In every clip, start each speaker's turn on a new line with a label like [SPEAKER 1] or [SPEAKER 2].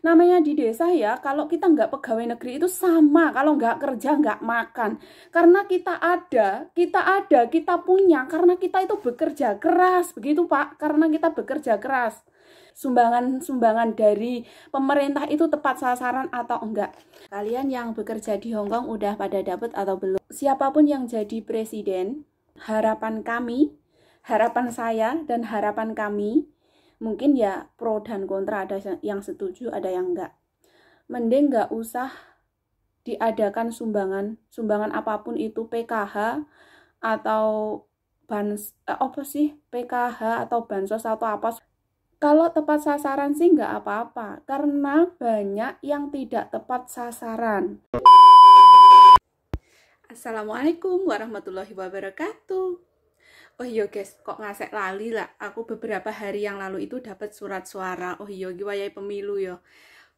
[SPEAKER 1] Namanya di desa ya, kalau kita nggak pegawai negeri itu sama, kalau nggak kerja nggak makan. Karena kita punya, karena kita itu bekerja keras, begitu Pak, karena kita bekerja keras. Sumbangan dari pemerintah itu tepat sasaran atau enggak? Kalian yang bekerja di Hong Kong udah pada dapet atau belum? Siapapun yang jadi presiden, harapan kami, harapan saya, dan harapan kami, mungkin ya pro dan kontra, ada yang setuju, ada yang enggak. Mending enggak usah diadakan sumbangan apapun itu, PKH atau PKH atau bansos atau apa. Kalau tepat sasaran sih enggak apa-apa, karena banyak yang tidak tepat sasaran. Assalamualaikum warahmatullahi wabarakatuh. Oh iya guys, kok ngasek lali lah. Aku beberapa hari yang lalu itu dapat surat suara. Oh iya, giwayai pemilu ya.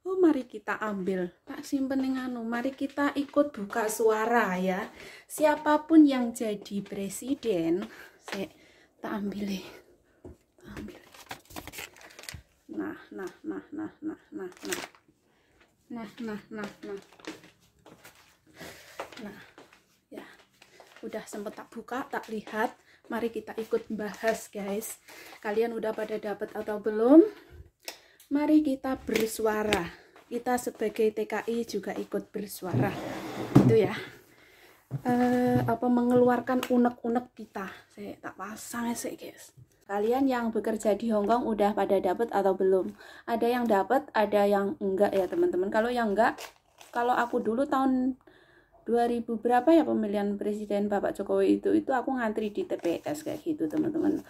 [SPEAKER 1] Oh mari kita ambil. Tak simpen ning anu. Mari kita ikut buka suara ya. Siapapun yang jadi presiden, tak ambil. Nah. Nah, ya. Udah sempet tak buka, tak lihat. Mari kita ikut bahas guys. Kalian udah pada dapat atau belum? Mari kita bersuara. Kita sebagai TKI juga ikut bersuara. Itu ya. Mengeluarkan unek-unek kita. Saya tak pasang sih guys. Kalian yang bekerja di Hong Kong udah pada dapat atau belum? Ada yang dapat, ada yang enggak ya teman-teman. Kalau yang enggak, kalau aku dulu tahun 2000 berapa ya pemilihan presiden Bapak Jokowi itu aku ngantri di TPS kayak gitu teman-teman.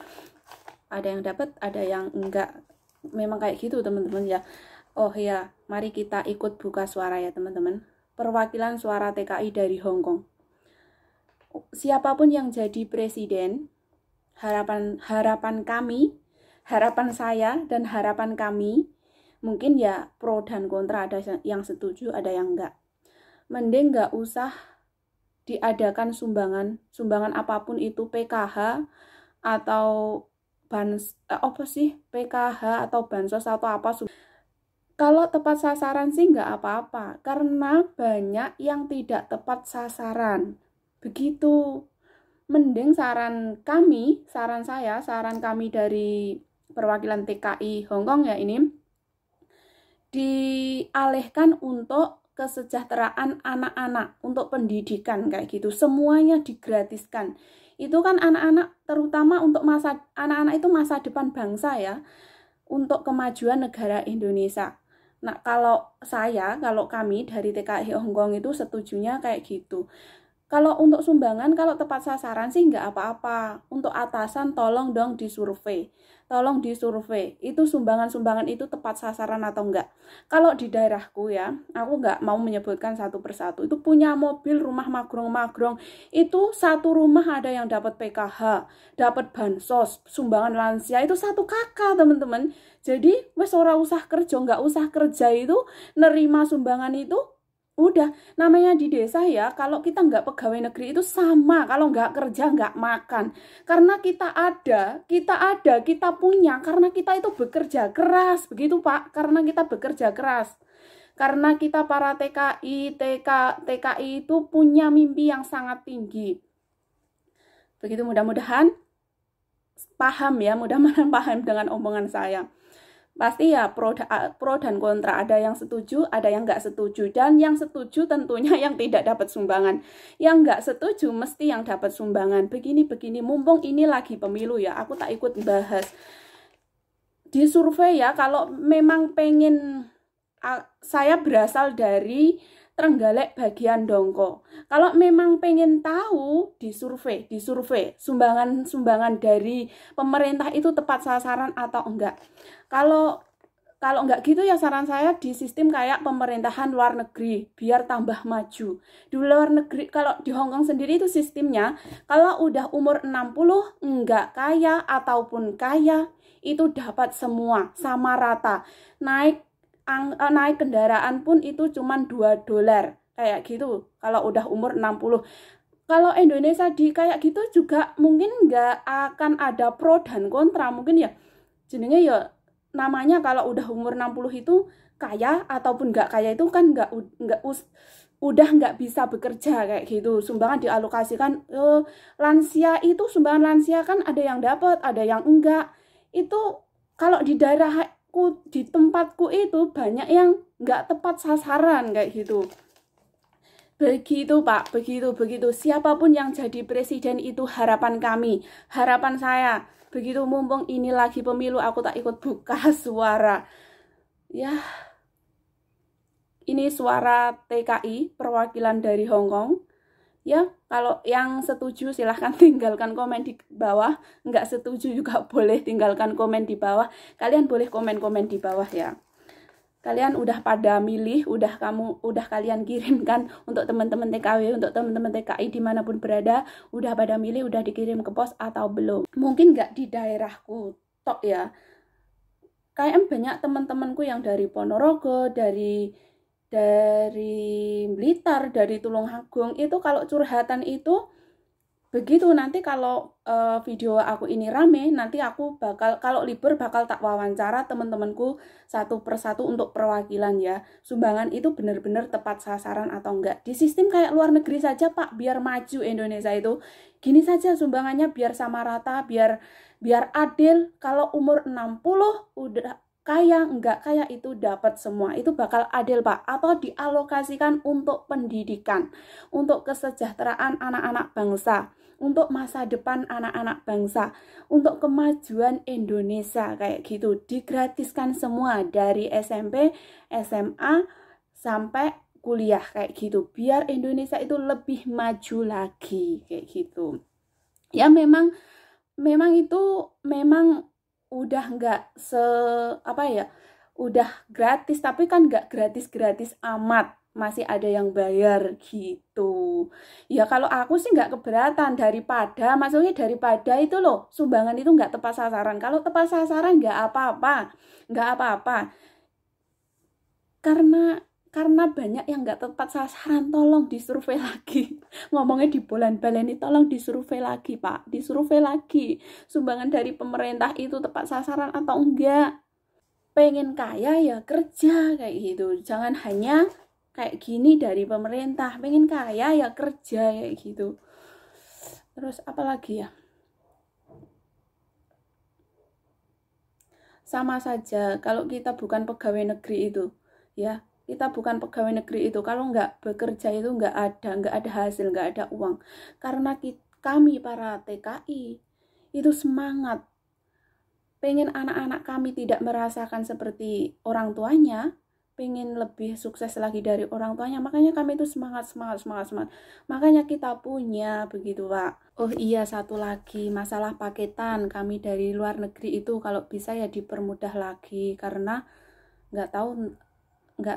[SPEAKER 1] Ada yang dapat, ada yang enggak. Memang kayak gitu teman-teman ya. Oh ya, mari kita ikut buka suara ya teman-teman. Perwakilan suara TKI dari Hong Kong. Siapapun yang jadi presiden, harapan kami, harapan saya dan harapan kami, mungkin ya pro dan kontra, ada yang setuju, ada yang enggak. Mending nggak usah diadakan sumbangan apapun itu, PKH atau PKH atau bansos atau apa. Kalau tepat sasaran sih nggak apa-apa, karena banyak yang tidak tepat sasaran. Begitu. Mending saran kami dari perwakilan TKI Hong Kong ya ini, dialihkan untuk kesejahteraan anak-anak, untuk pendidikan kayak gitu, semuanya digratiskan. Itu kan anak-anak, terutama untuk anak-anak itu masa depan bangsa ya, untuk kemajuan negara Indonesia. Nah kalau kami dari TKI Hong Kong itu setujunya kayak gitu. Kalau untuk sumbangan, kalau tepat sasaran sih nggak apa-apa. Untuk atasan tolong dong disurvei. Tolong disurvei, itu sumbangan-sumbangan itu tepat sasaran atau enggak. Kalau di daerahku ya, aku nggak mau menyebutkan satu persatu. Itu punya mobil, rumah magrong-magrong. Itu satu rumah ada yang dapat PKH, dapat bansos, sumbangan lansia. Itu satu kakak teman-teman. Jadi, wes ora usah kerja, nggak usah kerja itu, nerima sumbangan itu, udah. Namanya di desa ya, kalau kita nggak pegawai negeri itu sama, kalau nggak kerja nggak makan. Karena kita punya, karena kita itu bekerja keras, begitu Pak, karena kita bekerja keras. Karena kita para TKI itu punya mimpi yang sangat tinggi. Begitu, mudah-mudahan paham ya, mudah-mudahan paham dengan omongan saya. Pasti ya pro dan kontra, ada yang setuju, ada yang nggak setuju, dan yang setuju tentunya yang tidak dapat sumbangan, yang nggak setuju mesti yang dapat sumbangan. Begini, mumpung ini lagi pemilu ya, aku tak ikut bahas. Di survei ya, kalau memang pengen, saya berasal dari Trenggalek bagian Dongko. Kalau memang pengen tahu, disurvei sumbangan dari pemerintah itu tepat sasaran atau enggak. Kalau enggak gitu ya, saran saya di sistem kayak pemerintahan luar negeri biar tambah maju. Di luar negeri, kalau di Hong Kong sendiri itu sistemnya, kalau udah umur 60 enggak kaya ataupun kaya itu dapat semua sama rata. Naik kendaraan pun itu cuma $2 kayak gitu kalau udah umur 60. Kalau Indonesia di kayak gitu juga mungkin nggak akan ada pro dan kontra, mungkin ya jenenge ya namanya kalau udah umur 60 itu kaya ataupun nggak kaya itu kan udah nggak bisa bekerja kayak gitu. Sumbangan dialokasikan, lansia itu sumbangan lansia kan ada yang dapat, ada yang enggak. Itu kalau di daerahku, di tempatku itu banyak yang nggak tepat sasaran kayak gitu. Begitu Pak, begitu. Siapapun yang jadi presiden itu harapan kami, harapan saya. Begitu, mumpung ini lagi pemilu, aku tak ikut buka suara. Ya, ini suara TKI, perwakilan dari Hong Kong. Ya, kalau yang setuju silahkan tinggalkan komen di bawah. Nggak setuju juga boleh tinggalkan komen di bawah. Kalian boleh komen-komen di bawah ya. Kalian udah pada milih, udah kalian kirimkan untuk teman-teman TKW, untuk teman-teman TKI dimanapun berada, udah pada milih, udah dikirim ke pos atau belum. Mungkin nggak di daerahku tok ya, kayak banyak teman-temanku yang dari Ponorogo, dari Blitar, dari Tulungagung, itu kalau curhatan itu begitu. Nanti kalau video aku ini rame, nanti aku bakal, kalau libur bakal tak wawancara teman-temanku satu persatu untuk perwakilan ya. Sumbangan itu benar-benar tepat sasaran atau enggak. Di sistem kayak luar negeri saja Pak, biar maju Indonesia itu. Gini saja sumbangannya biar sama rata, biar adil. Kalau umur 60 udah kaya, enggak kaya itu dapat semua. Itu bakal adil Pak. Atau dialokasikan untuk pendidikan, untuk kesejahteraan anak-anak bangsa, untuk masa depan anak-anak bangsa, untuk kemajuan Indonesia kayak gitu. Digratiskan semua dari SMP, SMA sampai kuliah kayak gitu. Biar Indonesia itu lebih maju lagi kayak gitu. Ya memang itu memang udah nggak udah gratis, tapi kan nggak gratis amat, masih ada yang bayar gitu. Ya kalau aku sih nggak keberatan, maksudnya daripada itu loh, sumbangan itu nggak tepat sasaran. Kalau tepat sasaran nggak apa-apa, karena banyak yang nggak tepat sasaran. Tolong disurvei lagi. Ngomongnya di bulan-bulan, tolong disurvei lagi Pak, disurvei lagi sumbangan dari pemerintah itu tepat sasaran atau enggak. Pengen kaya ya kerja kayak gitu, jangan hanya kayak gini dari pemerintah. Pengen kaya ya kerja kayak gitu. Terus apa lagi ya, sama saja kalau kita bukan pegawai negeri itu ya, kita bukan pegawai negeri itu, kalau nggak bekerja itu nggak ada hasil, nggak ada uang. Karena kami para TKI itu semangat pengen anak-anak kami tidak merasakan seperti orang tuanya, pengen lebih sukses lagi dari orang tuanya. Makanya kami itu semangat. Makanya kita punya begitu Pak. Oh iya, satu lagi masalah paketan kami dari luar negeri itu, kalau bisa ya dipermudah lagi, karena nggak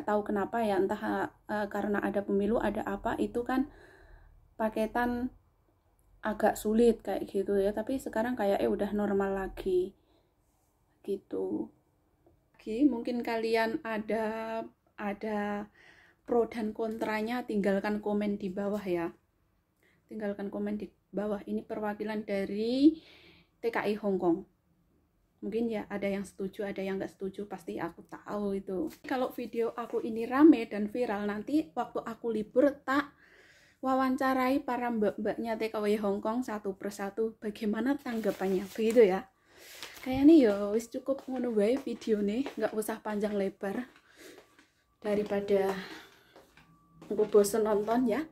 [SPEAKER 1] tahu kenapa ya, entah karena ada pemilu ada apa, itu kan paketan agak sulit kayak gitu ya. Tapi sekarang kayaknya udah normal lagi gitu. Mungkin kalian ada pro dan kontranya, tinggalkan komen di bawah ya. Tinggalkan komen di bawah. Ini perwakilan dari TKI Hong Kong. Mungkin ya ada yang setuju, ada yang nggak setuju, pasti aku tahu itu. Kalau video aku ini rame dan viral, nanti waktu aku libur tak wawancarai para mbak-mbaknya TKW Hong Kong satu persatu, bagaimana tanggapannya, begitu ya. Kayaknya ya wis cukup ngono wae video nih, nggak usah panjang lebar daripada aku bosen nonton ya.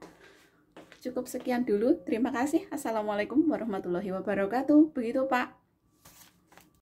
[SPEAKER 1] Cukup sekian dulu, terima kasih. Assalamualaikum warahmatullahi wabarakatuh. Begitu Pak.